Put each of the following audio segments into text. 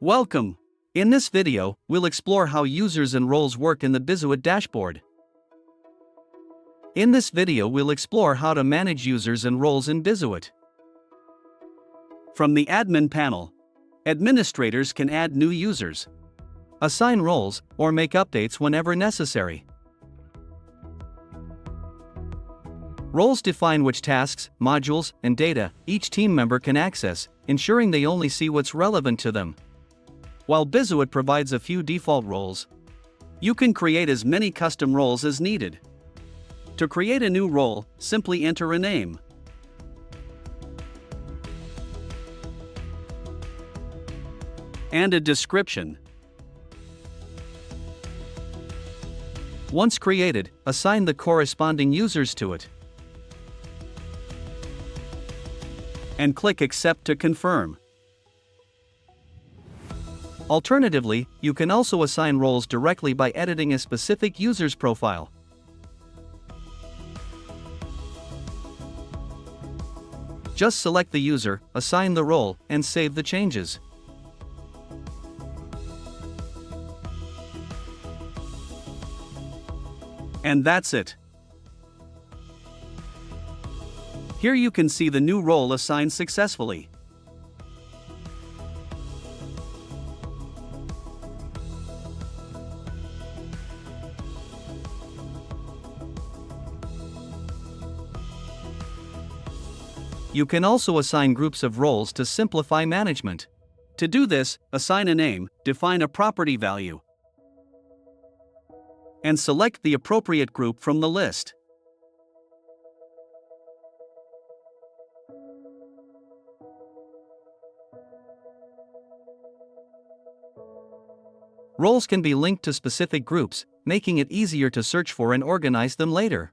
Welcome! In this video, we'll explore how users and roles work in the BIZUIT dashboard. In this video we'll explore how to manage users and roles in BIZUIT. From the admin panel, administrators can add new users, assign roles, or make updates whenever necessary. Roles define which tasks, modules, and data each team member can access, ensuring they only see what's relevant to them. While BIZUIT provides a few default roles, you can create as many custom roles as needed. To create a new role, simply enter a name. And a description. Once created, assign the corresponding users to it. And click Accept to confirm. Alternatively, you can also assign roles directly by editing a specific user's profile. Just select the user, assign the role, and save the changes. And that's it. Here you can see the new role assigned successfully. You can also assign groups of roles to simplify management. To do this, assign a name, define a property value, and select the appropriate group from the list. Roles can be linked to specific groups, making it easier to search for and organize them later.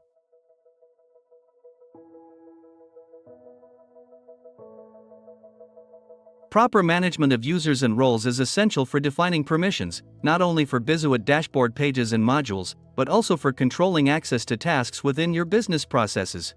Proper management of users and roles is essential for defining permissions, not only for BIZUIT dashboard pages and modules, but also for controlling access to tasks within your business processes.